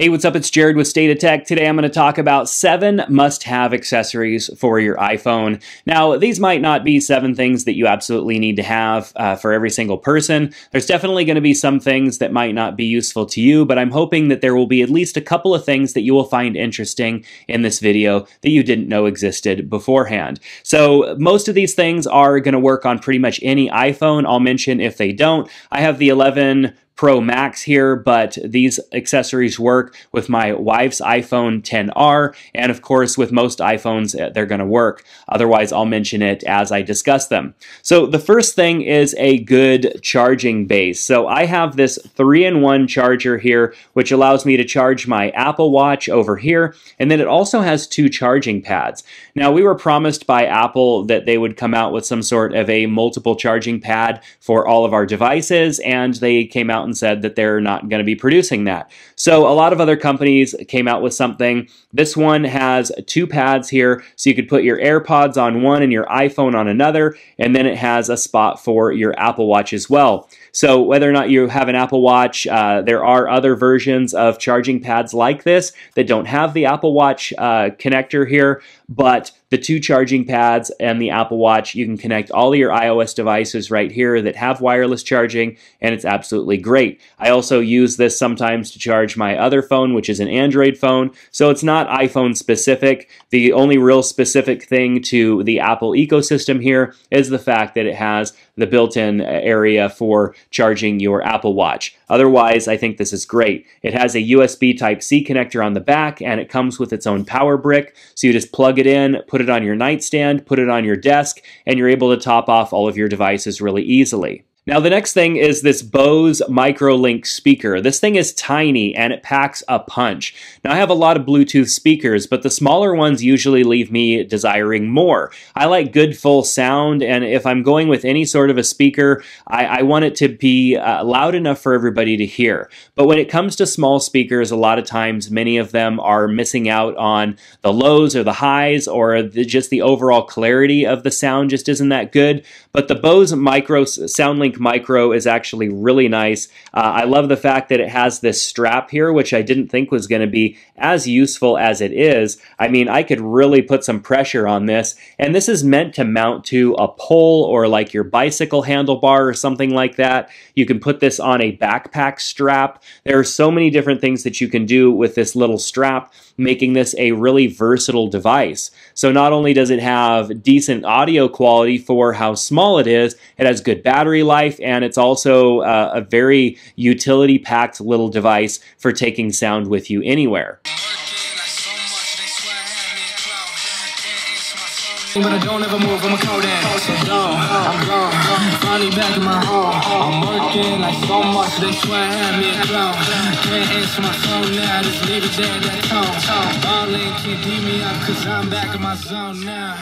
Hey, what's up? It's Jared with State of Tech. Today I'm going to talk about 7 must-have accessories for your iPhone. Now, these might not be 7 things that you absolutely need to have for every single person. There's definitely going to be some things that might not be useful to you, but I'm hoping that there will be at least a couple of things that you will find interesting in this video that you didn't know existed beforehand. So most of these things are going to work on pretty much any iPhone. I'll mention if they don't. I have the 11 Pro Max here, but these accessories work with my wife's iPhone XR, and of course with most iPhones they're going to work. Otherwise I'll mention it as I discuss them. So the first thing is a good charging base. So I have this 3-in-1 charger here, which allows me to charge my Apple Watch over here, and then it also has 2 charging pads. Now, we were promised by Apple that they would come out with some sort of a multiple charging pad for all of our devices, and they came out and said that they're not going to be producing that. So a lot of other companies came out with something. This one has 2 pads here, so you could put your AirPods on one and your iPhone on another, and then it has a spot for your Apple Watch as well. So whether or not you have an Apple Watch, there are other versions of charging pads like this that don't have the Apple Watch connector here, but the 2 charging pads and the Apple Watch, you can connect all of your iOS devices right here that have wireless charging, and it's absolutely great. I also use this sometimes to charge my other phone, which is an Android phone, so it's not iPhone specific. The only real specific thing to the Apple ecosystem here is the fact that it has the built-in area for charging your Apple Watch. Otherwise, I think this is great. It has a USB Type-C connector on the back, and it comes with its own power brick, so you just plug it in, put it on your nightstand, put it on your desk, and you're able to top off all of your devices really easily. Now, the next thing is this Bose MicroLink speaker. This thing is tiny and it packs a punch. Now, I have a lot of Bluetooth speakers, but the smaller ones usually leave me desiring more. I like good full sound, and if I'm going with any sort of a speaker, I want it to be loud enough for everybody to hear. But when it comes to small speakers, a lot of times many of them are missing out on the lows or the highs, or just the overall clarity of the sound just isn't that good. But the Bose SoundLink Micro is actually really nice. I love the fact that it has this strap here, which I didn't think was going to be as useful as it is. I mean, I could really put some pressure on this, and this is meant to mount to a pole or like your bicycle handlebar or something like that. You can put this on a backpack strap. There are so many different things that you can do with this little strap, making this a really versatile device. So not only does it have decent audio quality for how small it is, it has good battery life, and it's also a very utility-packed little device for taking sound with you anywhere. But I don't ever move, I'm a cold ass. So I'm gone, finally back in my home. I'm working like so much, they swear I had me a clown. Can't answer my phone now, just leave it there, that tone. Ballin', can't beat me up, cause I'm back in my zone now.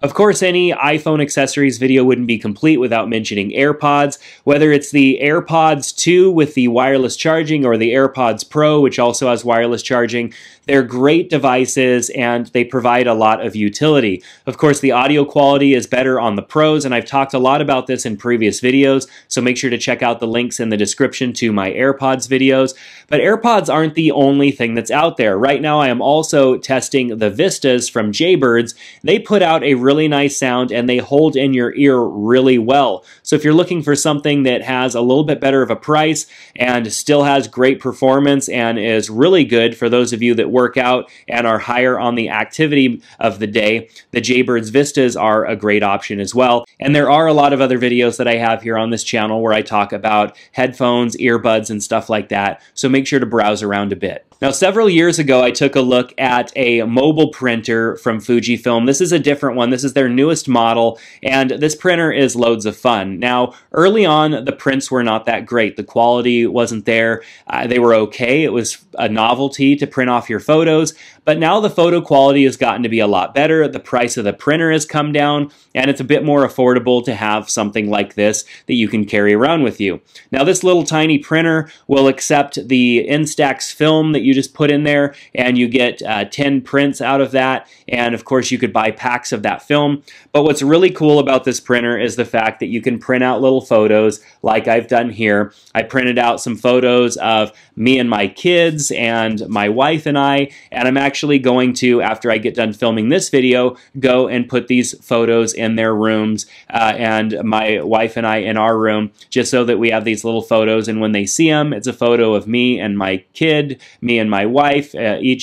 Of course, any iPhone accessories video wouldn't be complete without mentioning AirPods. Whether it's the AirPods 2 with the wireless charging or the AirPods Pro, which also has wireless charging, they're great devices and they provide a lot of utility. Of course, the audio quality is better on the Pros, and I've talked a lot about this in previous videos, so make sure to check out the links in the description to my AirPods videos. But AirPods aren't the only thing that's out there. Right now, I am also testing the Vistas from Jaybirds. They put out a really nice sound and they hold in your ear really well. So if you're looking for something that has a little bit better of a price and still has great performance and is really good for those of you that work out and are higher on the activity of the day, the Jaybirds Vistas are a great option as well. And there are a lot of other videos that I have here on this channel where I talk about headphones, earbuds, and stuff like that. So make sure to browse around a bit. Now, several years ago, I took a look at a mobile printer from Fujifilm. This is a different one. This is their newest model, and this printer is loads of fun. Now, early on, the prints were not that great. The quality wasn't there. They were okay. It was a novelty to print off your photos, but now the photo quality has gotten to be a lot better. The price of the printer has come down, and it's a bit more affordable to have something like this that you can carry around with you. Now, this little tiny printer will accept the Instax film that you just put in there, and you get 10 prints out of that. And of course, you could buy packs of that film. But what's really cool about this printer is the fact that you can print out little photos like I've done here. I printed out some photos of me and my kids and my wife and I, and I'm actually going to, after I get done filming this video, go and put these photos in their rooms and my wife and I in our room, just so that we have these little photos, and when they see them, it's a photo of me and my kid, me and my wife,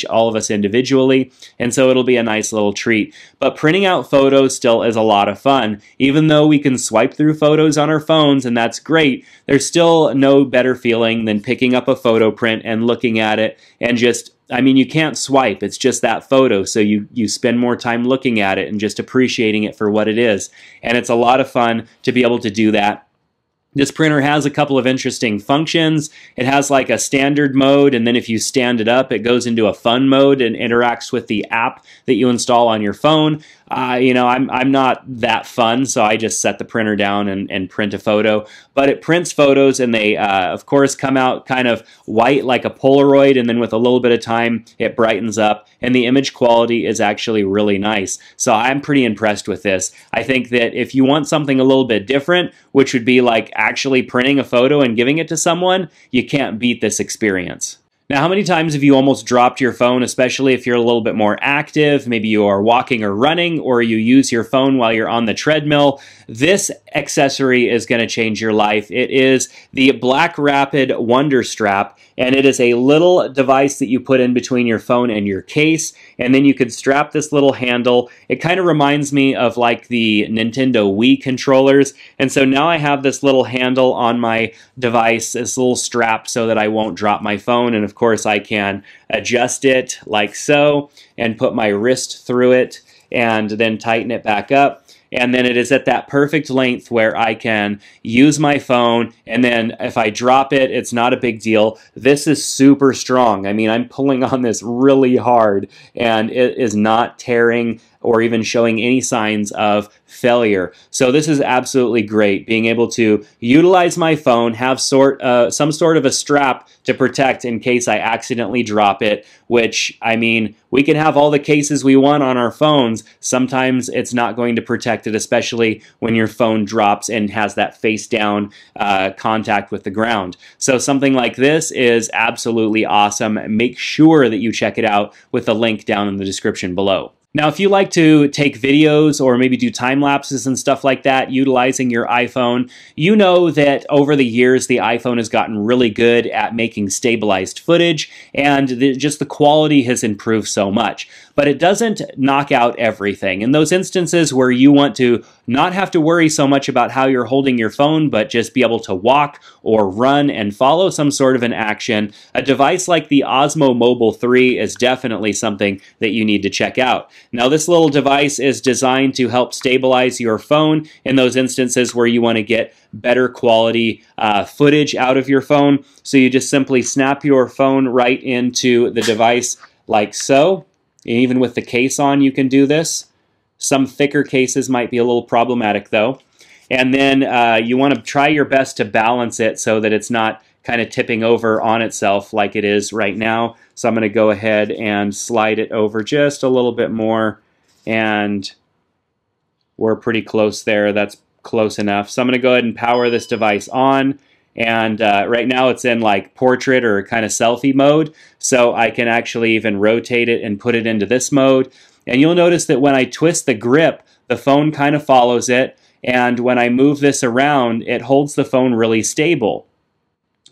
all of us individually, and so it'll be a nice little treat. But printing out photos still is a lot of fun. Even though we can swipe through photos on our phones, and that's great, there's still no better feeling than picking up a photo print and looking at it and just, I mean, you can't swipe, it's just that photo, so you spend more time looking at it and just appreciating it for what it is. And it's a lot of fun to be able to do that. This printer has a couple of interesting functions. It has like a standard mode, and then if you stand it up, it goes into a fun mode and interacts with the app that you install on your phone. You know, I'm not that fun, so I just set the printer down and print a photo. But it prints photos, and they, of course, come out kind of white like a Polaroid, and then with a little bit of time, it brightens up, and the image quality is actually really nice. So I'm pretty impressed with this. I think that if you want something a little bit different, which would be like actually printing a photo and giving it to someone, you can't beat this experience. Now, how many times have you almost dropped your phone, especially if you're a little bit more active? Maybe you are walking or running, or you use your phone while you're on the treadmill. This accessory is going to change your life. It is the BlackRapid Wonder Strap, and it is a little device that you put in between your phone and your case, and then you could strap this little handle. It kind of reminds me of like the Nintendo Wii controllers, and so now I have this little handle on my device, this little strap, so that I won't drop my phone. And of course, I can adjust it like so and put my wrist through it and then tighten it back up. And then it is at that perfect length where I can use my phone, and then if I drop it, it's not a big deal. This is super strong. I mean, I'm pulling on this really hard, and it is not tearing or even showing any signs of failure. So this is absolutely great, being able to utilize my phone, have some sort of a strap to protect in case I accidentally drop it, which, I mean, we can have all the cases we want on our phones. Sometimes it's not going to protect it, especially when your phone drops and has that face down contact with the ground. So something like this is absolutely awesome. Make sure that you check it out with the link down in the description below. Now, if you like to take videos or maybe do time lapses and stuff like that utilizing your iPhone, you know that over the years the iPhone has gotten really good at making stabilized footage, and just the quality has improved so much. But it doesn't knock out everything. In those instances where you want to not have to worry so much about how you're holding your phone, but just be able to walk or run and follow some sort of an action, a device like the Osmo Mobile 3 is definitely something that you need to check out. Now, this little device is designed to help stabilize your phone in those instances where you want to get better quality footage out of your phone. So you just simply snap your phone right into the device like so. Even with the case on, you can do this. Some thicker cases might be a little problematic though. And then you want to try your best to balance it so that it's not kind of tipping over on itself like it is right now. So I'm going to go ahead and slide it over just a little bit more, and we're pretty close there. That's close enough. So I'm going to go ahead and power this device on, and right now it's in like portrait or kind of selfie mode, so I can actually even rotate it and put it into this mode. And you'll notice that when I twist the grip, the phone kind of follows it, and when I move this around, it holds the phone really stable.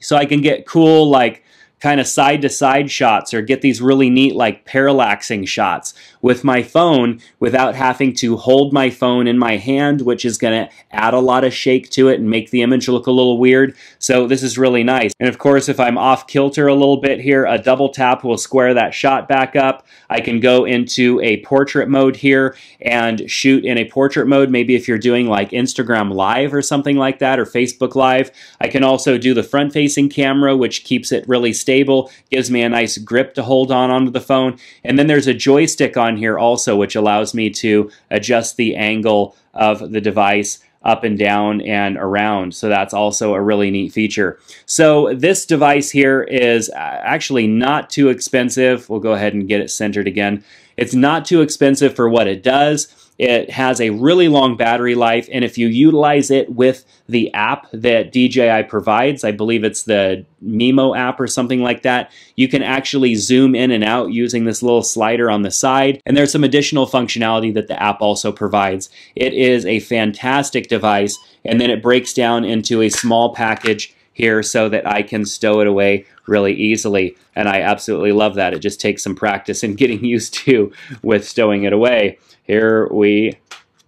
So I can get cool like kind of side-to-side shots, or get these really neat like parallaxing shots with my phone without having to hold my phone in my hand, which is going to add a lot of shake to it and make the image look a little weird. So this is really nice. And of course, if I'm off kilter a little bit here, a double tap will square that shot back up. I can go into a portrait mode here and shoot in a portrait mode. Maybe if you're doing like Instagram Live or something like that, or Facebook Live. I can also do the front-facing camera, which keeps it really stable, gives me a nice grip to hold onto the phone. And then there's a joystick on here also, which allows me to adjust the angle of the device up and down and around. So that's also a really neat feature. So this device here is actually not too expensive. We'll go ahead and get it centered again. It's not too expensive for what it does. It has a really long battery life, and if you utilize it with the app that DJI provides, I believe it's the Mimo app or something like that, you can actually zoom in and out using this little slider on the side, and there's some additional functionality that the app also provides. It is a fantastic device, and then it breaks down into a small package here so that I can stow it away really easily, and I absolutely love that. It just takes some practice and getting used to with stowing it away. Here we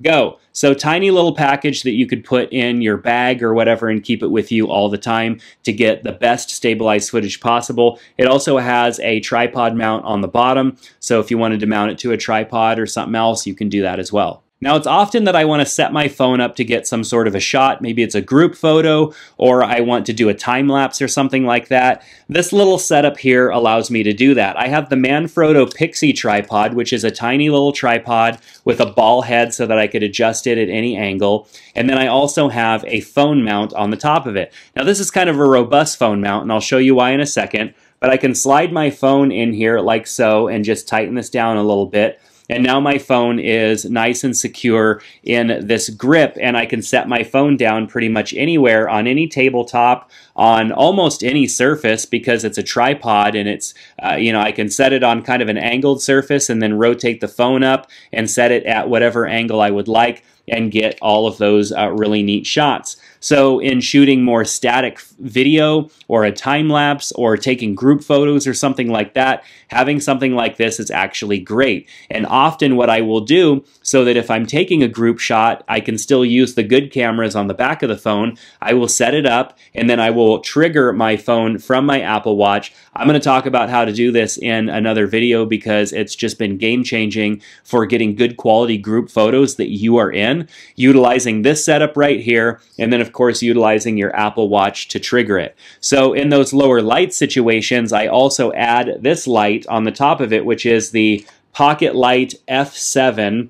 go. So tiny little package that you could put in your bag or whatever and keep it with you all the time to get the best stabilized footage possible. It also has a tripod mount on the bottom, so if you wanted to mount it to a tripod or something else, you can do that as well. Now, it's often that I want to set my phone up to get some sort of a shot. Maybe it's a group photo, or I want to do a time lapse or something like that. This little setup here allows me to do that. I have the Manfrotto Pixie tripod, which is a tiny little tripod with a ball head so that I could adjust it at any angle. And then I also have a phone mount on the top of it. Now, this is kind of a robust phone mount, and I'll show you why in a second. But I can slide my phone in here like so and just tighten this down a little bit. And now my phone is nice and secure in this grip, and I can set my phone down pretty much anywhere on any tabletop, on almost any surface, because it's a tripod and it's, I can set it on kind of an angled surface and then rotate the phone up and set it at whatever angle I would like and get all of those really neat shots. So in shooting more static video or a time lapse or taking group photos or something like that, having something like this is actually great. And often what I will do, so that if I'm taking a group shot, I can still use the good cameras on the back of the phone, I will set it up and then I will trigger my phone from my Apple Watch. I'm going to talk about how to do this in another video because it's just been game-changing for getting good quality group photos that you are in, utilizing this setup right here, and then of course utilizing your Apple Watch to trigger it. So in those lower light situations, I also add this light on the top of it, which is the Pocketlight F7,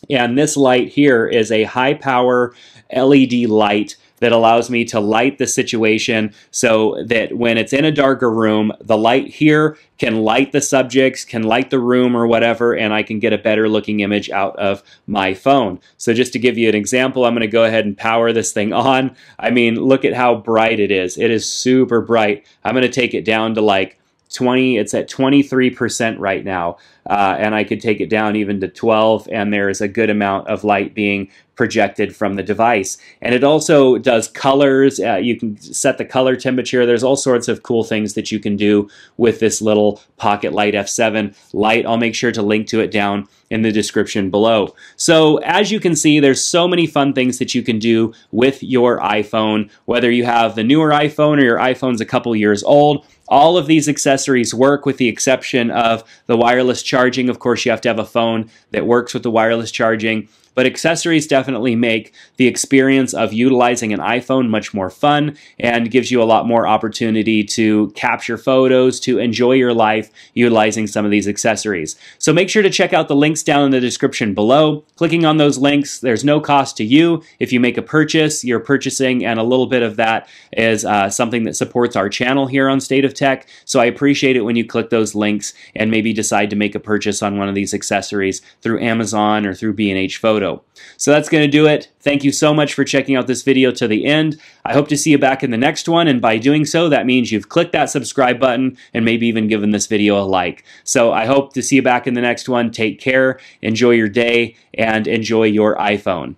and this light here is a high power LED light that allows me to light the situation so that when it's in a darker room, the light here can light the subjects, can light the room or whatever, and I can get a better looking image out of my phone. So just to give you an example, I'm going to go ahead and power this thing on. I mean, look at how bright it is. It is super bright. I'm going to take it down to like 20, it's at 23% right now, and I could take it down even to 12, and there's a good amount of light being projected from the device. And it also does colors. You can set the color temperature. There's all sorts of cool things that you can do with this little Pocketlight F7 light. I'll make sure to link to it down in the description below. So as you can see, there's so many fun things that you can do with your iPhone, whether you have the newer iPhone or your iPhone's a couple years old. All of these accessories work with the exception of the wireless charging. Of course, you have to have a phone that works with the wireless charging. But accessories definitely make the experience of utilizing an iPhone much more fun and gives you a lot more opportunity to capture photos, to enjoy your life utilizing some of these accessories. So make sure to check out the links down in the description below. Clicking on those links, there's no cost to you. If you make a purchase, you're purchasing, and a little bit of that is something that supports our channel here on State of Tech. So I appreciate it when you click those links and maybe decide to make a purchase on one of these accessories through Amazon or through B&H Photo. So that's going to do it. Thank you so much for checking out this video to the end. I hope to see you back in the next one, and by doing so, that means you've clicked that subscribe button and maybe even given this video a like. So I hope to see you back in the next one. Take care, enjoy your day, and enjoy your iPhone.